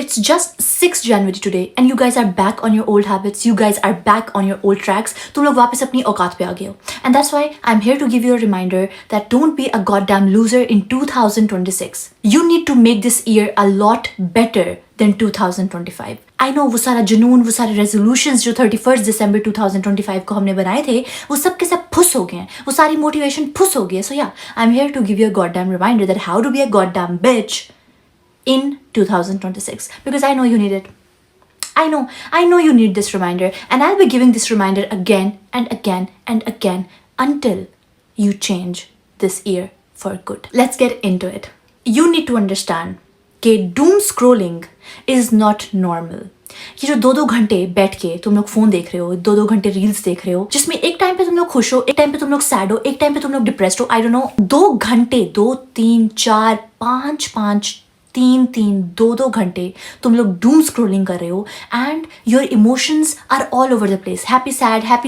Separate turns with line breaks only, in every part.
it's just 6th January today and you guys are back on your old habits, you guys are back on your old tracks. तुम लोग वापस अपनी औकात पे आ गए हो. And that's why I'm here to give you a reminder that don't be a goddamn loser in 2026. You need to make this year a lot better than 2025. I know वो सारा जुनून, वो सारे resolutions जो 31st December 2025 को हमने बनाए थे, वो सब के सब फुस हो गए हैं. वो सारी motivation फुस हो गई है. So yeah, I'm here to give you a goddamn reminder that how to be a goddamn bitch in 2026, because I know you need it. I know you need this reminder, and I'll be giving this reminder again and again and again until you change this year for good. Let's get into it. You need to understand that doom scrolling is not normal. ये जो 2-2 घंटे बैठ के तुम लोग phone देख रहे हो, 2-2 घंटे रील्स देख रहे हो, जिसमें एक टाइम पे तुम लोग खुश हो, एक टाइम पे तुम लोग सैड हो, एक टाइम पे तुम लोग डिप्रेस्ड हो, आई डोंट नो. 2 घंटे, 2, 3, 4, 5, 2 घंटे तुम लोग डूम स्क्रोलिंग कर रहे हो and your emotions are all over the place. Happy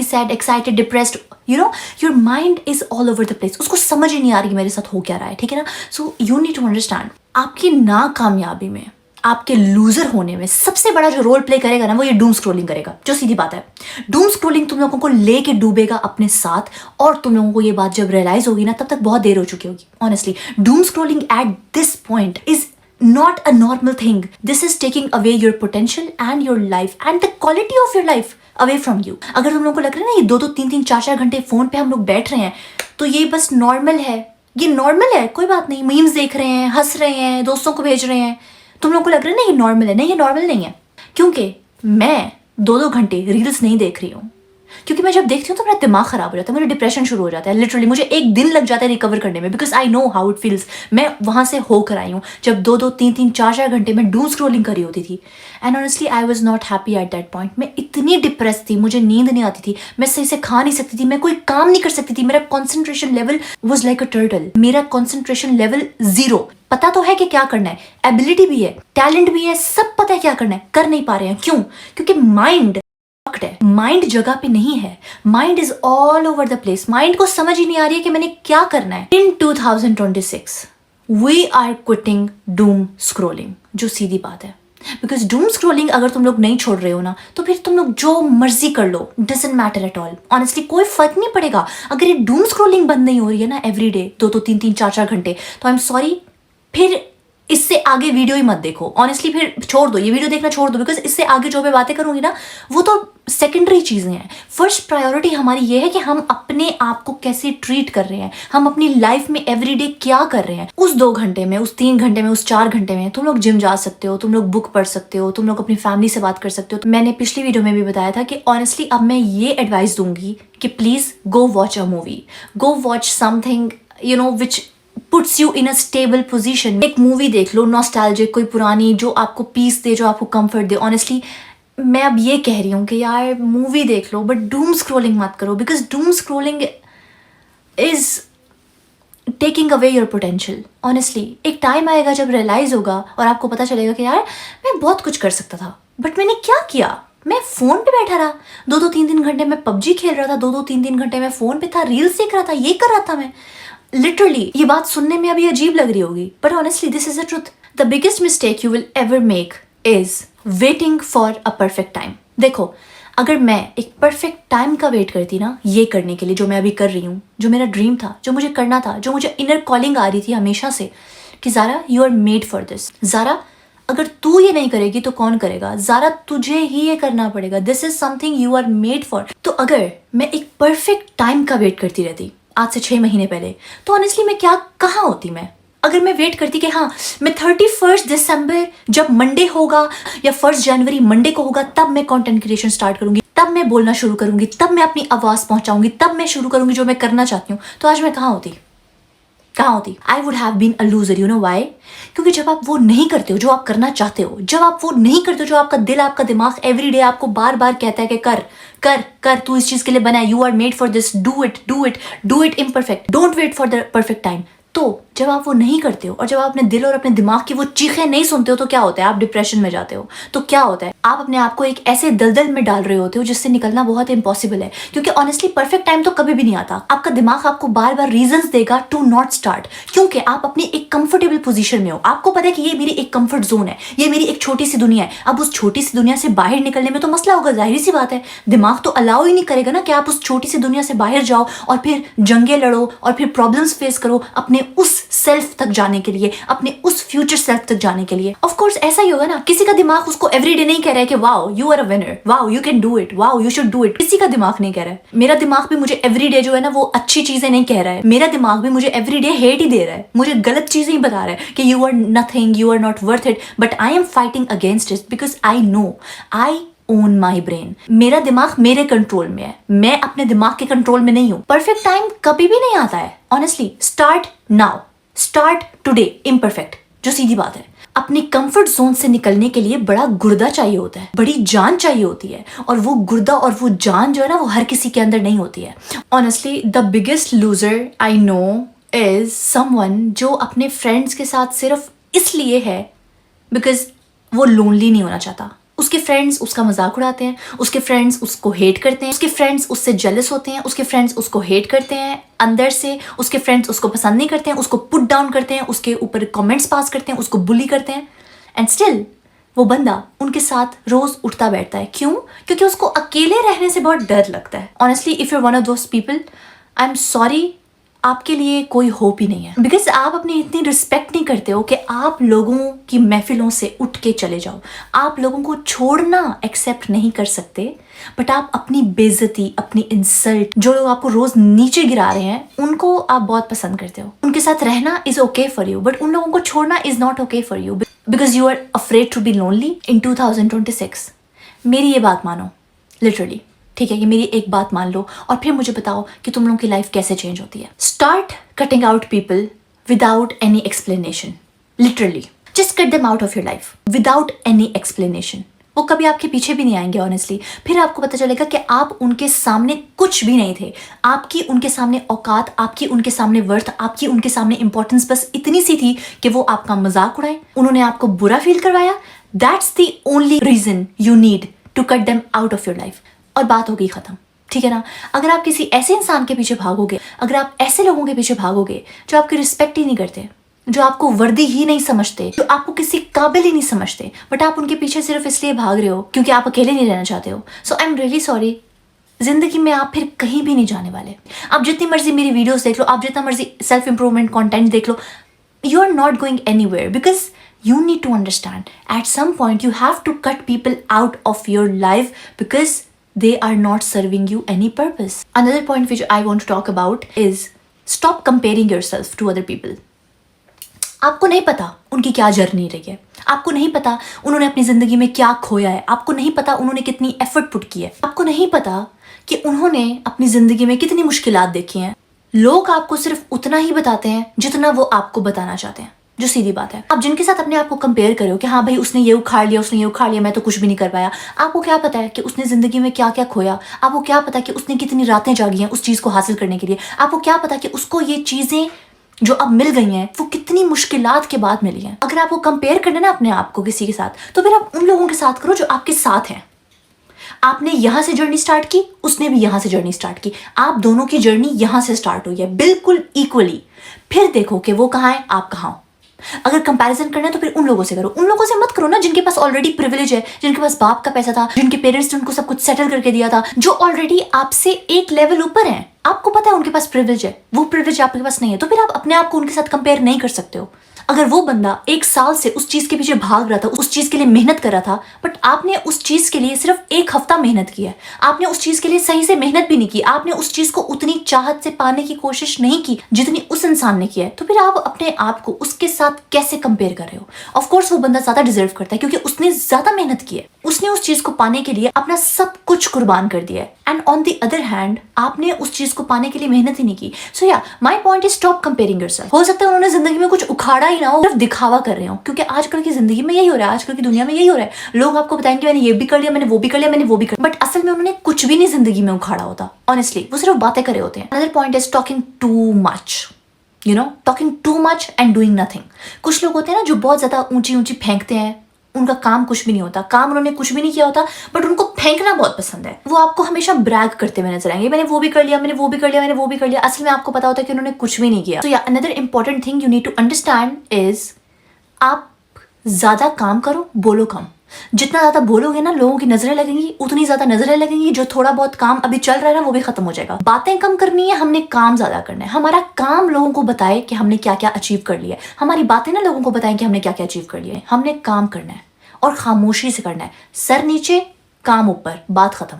sad, excited, depressed, you know, your mind is all over the place. उसको समझ ही नहीं आ रही मेरे साथ हो क्या रहा है, ठीक है ना. So you need to understand, आपकी नाकामयाबी में, आपके लूजर होने में सबसे बड़ा जो रोल प्ले करेगा ना, वो ये डूम स्क्रोलिंग करेगा. जो सीधी बात है, डूम स्क्रोलिंग तुम लोगों को लेके डूबेगा अपने साथ, और तुम लोगों को ये बात जब रियलाइज होगी ना, तब तक बहुत देर हो चुकी होगी. Honestly, Doom scrolling at this point is not a normal thing. This is taking away your potential and your life and the quality of your life away from you. अगर तुम लोगों को लग रहा है ना ये 2-2, 3-3, 4-4 घंटे फोन पे हम लोग बैठ रहे हैं, तो ये बस नॉर्मल है, ये नॉर्मल है, कोई बात नहीं. मीम्स देख रहे हैं, हंस रहे हैं, दोस्तों को भेज रहे हैं, तुम लोगों को लग रहा है ना ये नॉर्मल है. नहीं, ये नॉर्मल नहीं है, क्योंकि मैं 2-2 घंटे रील्स नहीं देख रही हूँ. क्योंकि मैं जब देखती हूँ तो मेरा दिमाग खराब हो जाता है, मेरा डिप्रेशन शुरू हो जाता है. लिटरली मुझे 1 दिन लग जाता है रिकवर करने में, because I know how it feels. मैं वहाँ से होकर आई हूँ जब 2-2, 3-3, 4-4 घंटे में डूम स्क्रोलिंग करी होती थी. And honestly I was not happy at that point. मैं इतनी डिप्रेस थी, मुझे नींद नहीं आती थी, मैं सही से खा नहीं सकती थी, मैं कोई काम नहीं कर सकती थी. मेरा concentration level was like a turtle. मेरा कॉन्सेंट्रेशन लेवल 0. पता तो है कि क्या करना है, एबिलिटी भी है, टैलेंट भी है, सब पता है क्या करना है, कर नहीं पा रहे हैं. क्यों? क्योंकि माइंड जगह पे नहीं है. Mind is all over the place. Mind को समझ ही नहीं आ रही है कि मैंने क्या करना है. In 2026 we are quitting doom scrolling. जो सीधी बात है, बिकॉज डूम स्क्रोलिंग अगर तुम लोग नहीं छोड़ रहे हो ना, तो फिर तुम लोग जो मर्जी कर लो, doesn't matter at all. Honestly कोई फर्क नहीं पड़ेगा. अगर ये डूम स्क्रोलिंग बंद नहीं हो रही है ना एवरी डे 2-2, 3-3, 4-4 घंटे, तो आई एम सॉरी, फिर इससे आगे वीडियो ही मत देखो. ऑनेस्टली फिर छोड़ दो, ये वीडियो देखना छोड़ दो, बिकॉज इससे आगे जो मैं बातें करूंगी ना, वो तो सेकेंडरी चीजें हैं. फर्स्ट प्रायोरिटी हमारी ये है कि हम अपने आप को कैसे ट्रीट कर रहे हैं, हम अपनी लाइफ में एवरीडे क्या कर रहे हैं. उस 2 घंटे में, उस 3 घंटे में, उस 4 घंटे में तुम लोग जिम जा सकते हो, तुम लोग बुक पढ़ सकते हो, तुम लोग अपनी फैमिली से बात कर सकते हो. मैंने पिछली वीडियो में भी बताया था कि ऑनेस्टली अब मैं ये एडवाइस दूंगी कि please go watch a movie, go watch something you know which puts you in a stable position. एक मूवी देख लो नॉस्टैल्जिक, कोई पुरानी, जो आपको पीस दे, जो आपको कंफर्ट दे. ऑनेस्टली मैं अब ये कह रही हूँ कि यार मूवी देख लो, बट डूम स्क्रोलिंग मत करो, because Doom scrolling is taking away your potential. Honestly एक टाइम आएगा जब रियलाइज होगा और आपको पता चलेगा कि यार मैं बहुत कुछ कर सकता था, बट मैंने क्या किया. मैं फोन पे बैठा रहा 2-2, 3-3 घंटे, मैं पबजी खेल रहा था 2-2, 3-3 घंटे, मैं फोन पे था, रील्स देख रहा था, ये कर रहा था मैं. लिटरली ये बात सुनने में अभी अजीब लग रही होगी, but honestly this is the truth. The biggest mistake you will ever make is waiting for a perfect time. देखो, अगर मैं एक परफेक्ट टाइम का वेट करती ना ये करने के लिए जो मैं अभी कर रही हूँ, जो मेरा ड्रीम था, जो मुझे करना था, जो मुझे इनर कॉलिंग आ रही थी हमेशा से कि Zara you are made for this. Zara अगर तू ये नहीं करेगी तो कौन करेगा. ज़ारा तुझे ही ये करना पड़ेगा. This is something you are made for. तो अगर मैं एक परफेक्ट टाइम का वेट करती रहती आज से 6 महीने पहले, तो ऑनेस्टली मैं कहाँ होती. मैं अगर मैं वेट करती कि हाँ मैं 31 दिसंबर जब मंडे होगा या 1 जनवरी मंडे को होगा, तब मैं कंटेंट क्रिएशन स्टार्ट करूंगी, तब मैं बोलना शुरू करूंगी, तब मैं अपनी आवाज़ पहुंचाऊंगी, तब मैं शुरू करूंगी जो मैं करना चाहती हूँ, तो आज मैं कहाँ होती. I would have been a loser. You know why? क्योंकि जब आप वो नहीं करते हो जो आप करना चाहते हो, जब आप वो नहीं करते हो जो आपका दिल, आपका दिमाग एवरी डे आपको बार बार कहता है कि कर कर कर, तू इस चीज के लिए बना है, you are made for this, do it imperfect, don't wait for the perfect time. तो जब आप वो नहीं करते हो और जब आप अपने दिल और अपने दिमाग की वो चीखें नहीं सुनते हो, तो क्या होता है? आप डिप्रेशन में जाते हो. तो क्या होता है? आप अपने आप को एक ऐसे दलदल में डाल रहे होते हो जिससे निकलना बहुत इम्पॉसिबल है, क्योंकि ऑनेस्टली परफेक्ट टाइम तो कभी भी नहीं आता। आपका दिमाग आपको बार बार रीजंस देगा टू नॉट स्टार्ट, क्योंकि आप अपनी एक कंफर्टेबल पोजीशन में हो। आपको पता है कि ये मेरी एक कंफर्ट जोन है, ये मेरी एक छोटी सी दुनिया है। अब उस छोटी सी दुनिया से बाहर निकलने में तो मसला होगा, जाहिर सी बात है। दिमाग तो अलाउ ही नहीं करेगा ना कि आप उस छोटी सी दुनिया से बाहर जाओ और फिर जंगे लड़ो और फिर प्रॉब्लम्स फेस करो अपने उस सेल्फ तक जाने के लिए, अपने उस फ्यूचर सेल्फ तक जाने के लिए। ऑफ कोर्स ऐसा ही होगा ना, किसी का दिमाग उसको एवरीडे नहीं कह रहा है कि wow you are a winner, wow you can do it, wow you should do it. किसी का दिमाग नहीं कह रहा है। मेरा दिमाग भी मुझे एवरीडे जो है ना वो अच्छी चीजें नहीं कह रहा है। मेरा दिमाग भी मुझे एवरीडे हेट ही दे रहा है, मुझे गलत चीजें ही बता रहा है कि you are nothing, you are not worth it. But I am fighting against it because I know I own my brain. मेरा दिमाग मेरे कंट्रोल में है, मैं अपने दिमाग के कंट्रोल में नहीं हूं। परफेक्ट टाइम कभी भी नहीं आता है honestly. Start now, start today. Imperfect, जो सीधी बात है। अपनी कंफर्ट जोन से निकलने के लिए बड़ा गुर्दा चाहिए होता है, बड़ी जान चाहिए होती है, और वो गुर्दा और वो जान जो है ना वो हर किसी के अंदर नहीं होती है। Honestly the biggest loser I know is someone जो अपने फ्रेंड्स के साथ सिर्फ इसलिए है बिकॉज वो लोनली नहीं होना चाहता। उसके फ्रेंड्स उसका मजाक उड़ाते हैं, उसके फ्रेंड्स उसको हेट करते हैं, उसके फ्रेंड्स उससे जेलस होते हैं, उसके फ्रेंड्स उसको हेट करते हैं अंदर से, उसके फ्रेंड्स उसको पसंद नहीं करते हैं, उसको पुट डाउन करते हैं, उसके ऊपर कमेंट्स पास करते हैं, उसको बुली करते हैं। एंड स्टिल वो बंदा उनके साथ रोज उठता बैठता है। क्यों? क्योंकि उसको अकेले रहने से बहुत डर लगता है। Honestly if you are one of those people, I am sorry, आपके लिए कोई होप ही नहीं है। बिकॉज आप अपनी इतनी रिस्पेक्ट नहीं करते हो कि आप लोगों की महफिलों से उठ के चले जाओ। आप लोगों को छोड़ना एक्सेप्ट नहीं कर सकते, बट आप अपनी बेइज्जती, अपनी इंसल्ट, जो लोग आपको रोज नीचे गिरा रहे हैं, उनको आप बहुत पसंद करते हो। उनके साथ रहना is okay for you, but उन लोगों को छोड़ना is not okay for you because you are afraid to be lonely in 2026। मेरी ये बात मानो, लिटरली, ठीक है? ये मेरी एक बात मान लो और फिर मुझे बताओ कि तुम लोगों की लाइफ कैसे चेंज होती है। Start cutting out people without any explanation. Literally just cut them out of your life without any explanation. वो कभी आपके पीछे भी नहीं आएंगे ऑनेस्टली। फिर आपको पता चलेगा कि आप उनके सामने कुछ भी नहीं थे। आपकी उनके सामने औकात, आपकी उनके सामने वर्थ, आपकी उनके सामने इंपॉर्टेंस बस इतनी सी थी कि वो आपका मजाक उड़ाए, उन्होंने आपको बुरा फील करवाया। That's the only reason you need to cut them out of your life, और बात हो गई खत्म। ठीक है ना? अगर आप किसी ऐसे इंसान के पीछे भागोगे, अगर आप ऐसे लोगों के पीछे भागोगे जो आपकी रिस्पेक्ट ही नहीं करते, जो आपको वर्दी ही नहीं समझते, जो आपको किसी काबिल ही नहीं समझते, बट आप उनके पीछे सिर्फ इसलिए भाग रहे हो क्योंकि आप अकेले नहीं रहना चाहते हो, सो आई एम रियली सॉरी। जिंदगी में आप फिर कहीं भी नहीं जाने वाले। आप जितनी मर्जी मेरी वीडियोस देख लो, आप जितना मर्जी सेल्फ इंप्रूवमेंट कंटेंट देख लो, you are not going anywhere because you need to understand at some point you have to cut people out of your life because they are not serving you any purpose. Another point which I want to talk about is stop comparing yourself to other people. आपको नहीं पता उनकी क्या journey रही है, आपको नहीं पता उन्होंने अपनी जिंदगी में क्या खोया है, आपको नहीं पता उन्होंने कितनी एफर्ट पुट की है, आपको नहीं पता कि उन्होंने अपनी जिंदगी में कितनी मुश्किलात देखी हैं। लोग आपको सिर्फ उतना ही बताते हैं जितना वो आपको बताना चाहते हैं, जो सीधी बात है। आप जिनके साथ अपने आप को कंपेयर करो कि हाँ भाई उसने ये उखाड़ लिया, उसने ये उखाड़ लिया, मैं तो कुछ भी नहीं कर पाया, आपको क्या पता है कि उसने जिंदगी में क्या क्या खोया? आपको क्या पता कि उसने कितनी रातें जागी हैं उस चीज को हासिल करने के लिए? आपको क्या पता कि उसको ये चीजें जो अब मिल गई हैं वो कितनी मुश्किलात के बाद मिली हैं? अगर आपको कंपेयर करना ना अपने आप को किसी के साथ, तो फिर आप उन लोगों के साथ करो जो आपके साथ हैं। आपने यहां से जर्नी स्टार्ट की, उसने भी यहां से जर्नी स्टार्ट की, आप दोनों की जर्नी यहां से स्टार्ट हुई है बिल्कुल इक्वली। फिर देखो कि वो कहाँ है, आप कहाँ हो। अगर कंपैरिजन करना है तो फिर उन लोगों से करो। उन लोगों से मत करो ना जिनके पास ऑलरेडी प्रिविलेज है, जिनके पास बाप का पैसा था, जिनके पेरेंट्स ने उनको सब कुछ सेटल करके दिया था, जो ऑलरेडी आपसे एक लेवल ऊपर हैं। आपको पता है उनके पास प्रिविलेज है, वो प्रिविलेज आपके पास नहीं है, तो फिर आप अपने आप को उनके साथ कंपेयर नहीं कर सकते हो। अगर वो बंदा 1 साल से उस चीज के पीछे भाग रहा था, उस चीज के लिए मेहनत कर रहा था, बट आपने उस चीज के लिए सिर्फ 1 हफ्ता मेहनत की है, आपने उस चीज के लिए सही से मेहनत भी नहीं की, आपने उस चीज को उतनी चाहत से पाने की कोशिश नहीं की जितनी उस इंसान ने किया है, तो फिर आप अपने आप को उसके साथ कैसे कंपेयर कर रहे हो? ऑफ कोर्स वो बंदा ज्यादा डिजर्व करता है क्योंकि उसने ज्यादा मेहनत की है, उसने उस चीज को पाने के लिए अपना सब कुछ कुर्बान कर दिया है। And on the other hand आपने उस चीज को पाने के लिए मेहनत ही नहीं की। सो या my point is stop comparing yourself. हो सकता है उन्होंने जिंदगी में कुछ उखाड़ा ही ना हो, सिर्फ दिखावा कर रहे हो, क्योंकि आजकल की जिंदगी में यही हो रहा है, आजकल की दुनिया में यही हो रहा है। लोग आपको बताएंगे मैंने ये भी कर लिया, मैंने वो भी कर लिया, मैंने वो भी कर, बट असल में उन्होंने कुछ भी नहीं जिंदगी में उखाड़ा होता। ऑनेस्टली वो सिर्फ बातें करे होते हैं। Another point is talking too much, you know, talking too much and doing nothing. कुछ लोग होते हैं ना जो बहुत ज्यादा ऊंची ऊंची फेंकते हैं उनका काम कुछ भी नहीं होता, काम उन्होंने कुछ भी नहीं किया होता, बट उनको फेंकना बहुत पसंद है। वो आपको हमेशा ब्रैग करते हुए नजर आएंगे, मैंने वो भी कर लिया, मैंने वो भी कर लिया, मैंने वो भी कर लिया। असल में आपको पता होता है कि उन्होंने कुछ भी नहीं किया। तो या another important thing you need to understand is, आप ज्यादा काम करो, बोलो कम। जितना ज्यादा बोलोगे ना, लोगों की नजरें लगेंगी, उतनी ज्यादा नजरें लगेंगी, जो थोड़ा बहुत काम अभी चल रहा है ना वो भी खत्म हो जाएगा। बातें कम करनी है, हमने काम ज्यादा करना है। हमारा काम लोगों को बताए कि हमने क्या क्या अचीव कर लिया है, हमारी बातें ना लोगों को बताएं कि हमने क्या क्या अचीव कर लिया है। हमने काम करना है और खामोशी से करना है, सर नीचे काम ऊपर, बात खत्म।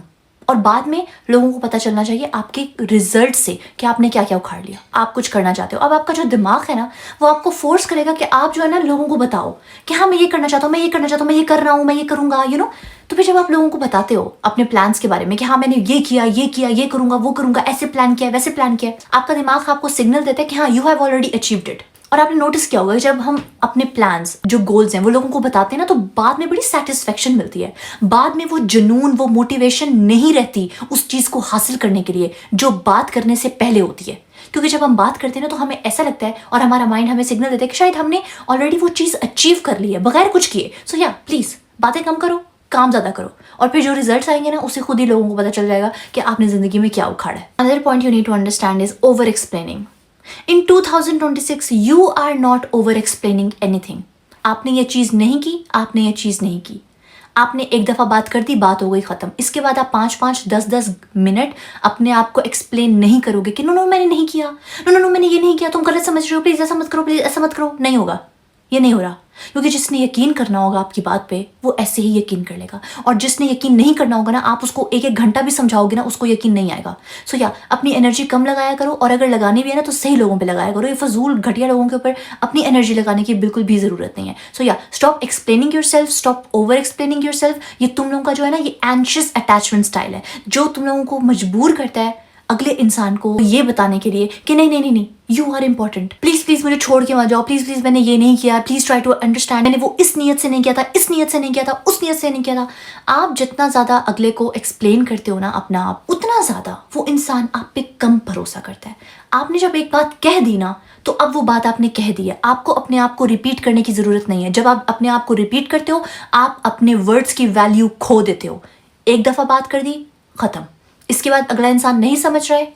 और बाद में लोगों को पता चलना चाहिए आपके रिजल्ट से कि आपने क्या क्या उखाड़ लिया। आप कुछ करना चाहते हो, अब आपका जो दिमाग है ना वो आपको फोर्स करेगा कि आप जो है ना लोगों को बताओ कि हाँ मैं ये करना चाहता हूँ, मैं ये करना चाहता हूँ, मैं ये कर रहा हूँ, मैं ये करूंगा, यू नो। तो फिर जब आप लोगों को बताते हो अपने प्लान्स के बारे में कि हाँ मैंने ये किया, ये किया, ये करूंगा, वो करूंगा, ऐसे प्लान किया, वैसे प्लान किया, आपका दिमाग आपको सिग्नल देता है कि हाँ you have already achieved it. और आपने नोटिस किया होगा जब हम अपने प्लान्स, जो गोल्स हैं, वो लोगों को बताते हैं ना, तो बाद में बड़ी सेटिस्फेक्शन मिलती है। बाद में वो जुनून, वो मोटिवेशन नहीं रहती उस चीज को हासिल करने के लिए जो बात करने से पहले होती है। क्योंकि जब हम बात करते हैं ना तो हमें ऐसा लगता है और हमारा माइंड हमें सिग्नल देता है कि शायद हमने ऑलरेडी वो चीज अचीव कर ली है बगैर कुछ किए। सो या प्लीज बातें कम करो, काम ज्यादा करो, और फिर जो रिजल्ट्स आएंगे ना उसे खुद ही लोगों को पता चल जाएगा कि आपने जिंदगी में क्या उखाड़ा है। Another point you need to understand is over explaining. In 2026 you are not over explaining anything. आपने ये चीज नहीं की, आपने ये चीज नहीं की, आपने एक दफा बात कर दी, बात हो गई खत्म। इसके बाद आप 5-5, 10-10 मिनट अपने आप को एक्सप्लेन नहीं करोगे कि नो नो मैंने नहीं किया, नो नो नो मैंने ये नहीं किया, तुम गलत समझ रहे हो, प्लीज ऐसा मत करो, प्लीज ऐसा मत करो। नहीं होगा, ये नहीं हो रहा। क्योंकि जिसने यकीन करना होगा आपकी बात पे वो ऐसे ही यकीन कर लेगा, और जिसने यकीन नहीं करना होगा ना, आप उसको 1-1 घंटा भी समझाओगे ना, उसको यकीन नहीं आएगा। सो या अपनी एनर्जी कम लगाया करो, और अगर लगानी भी है ना तो सही लोगों पे लगाया करो। ये फजूल घटिया लोगों के ऊपर अपनी एनर्जी लगाने की बिल्कुल भी जरूरत नहीं है। सो या stop explaining yourself, stop over explaining yourself. ये तुम लोगों का जो है ना ये एंशियस अटैचमेंट स्टाइल है, जो तुम लोगों को मजबूर करता है अगले इंसान को ये बताने के लिए कि नहीं नहीं नहीं नहीं, you are important, please please मुझे छोड़ के मत जाओ, प्लीज प्लीज मैंने ये नहीं किया, प्लीज ट्राई टू अंडरस्टैंड, मैंने वो इस नीयत से नहीं किया था, इस नीयत से नहीं किया था, उस नीयत से नहीं किया था। आप जितना ज्यादा अगले को एक्सप्लेन करते हो ना अपना आप, उतना ज्यादा वो इंसान आप पे कम भरोसा करता है। आपने जब एक बात कह दी ना तो अब वो बात आपने कह दी है, आपको अपने आप को रिपीट करने की जरूरत नहीं है। जब आप अपने आप को रिपीट करते हो आप अपने वर्ड्स की वैल्यू खो देते हो। एक दफा बात कर दी, खत्म। इसके बाद अगला इंसान नहीं समझ रहा है,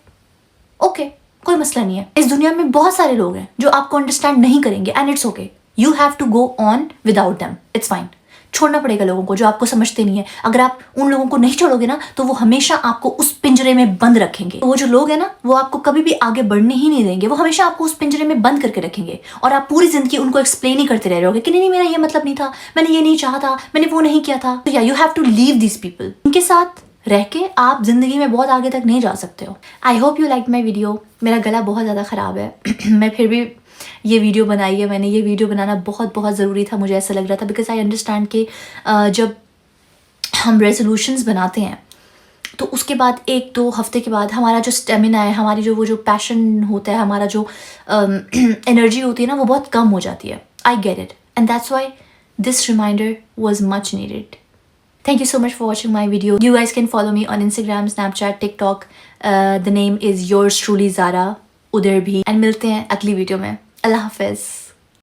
ओके, कोई मसला नहीं है। इस दुनिया में बहुत सारे लोग हैं जो आपको अंडरस्टैंड नहीं करेंगे, and it's okay. You have to go on without them, it's fine. छोड़ना पड़ेगा लोगों को जो आपको समझते नहीं है। अगर आप उन लोगों को नहीं छोड़ोगे ना तो वो हमेशा आपको उस पिंजरे में बंद रखेंगे। तो वो जो लोग हैं ना वो आपको कभी भी आगे बढ़ने ही नहीं देंगे, वो हमेशा आपको उस पिंजरे में बंद करके रखेंगे, और आप पूरी जिंदगी उनको एक्सप्लेन ही करते रह रहोगे कि नहीं मेरा ये मतलब नहीं था, मैंने ये नहीं चाहा था, मैंने वो नहीं किया था। तो या you have to leave this people. इनके साथ रह के आप जिंदगी में बहुत आगे तक नहीं जा सकते हो। I hope you like my video. मेरा गला बहुत ज़्यादा ख़राब है मैं फिर भी ये वीडियो बनाई है मैंने। ये वीडियो बनाना बहुत बहुत ज़रूरी था, मुझे ऐसा लग रहा था, बिकॉज आई अंडरस्टैंड कि जब हम रेजोल्यूशंस बनाते हैं तो उसके बाद 1-2 हफ्ते के बाद हमारा जो स्टेमिना है, हमारी जो वो जो पैशन होता है, हमारा जो एनर्जी होती है ना वो बहुत कम हो जाती है। I get it, and that's why this reminder was much needed. Thank you so much for watching my video. You guys can follow me on Instagram, Snapchat, TikTok. The name is yours truly Zara, उधर भी। And मिलते हैं अगली video में। अल्लाह हाफिज़।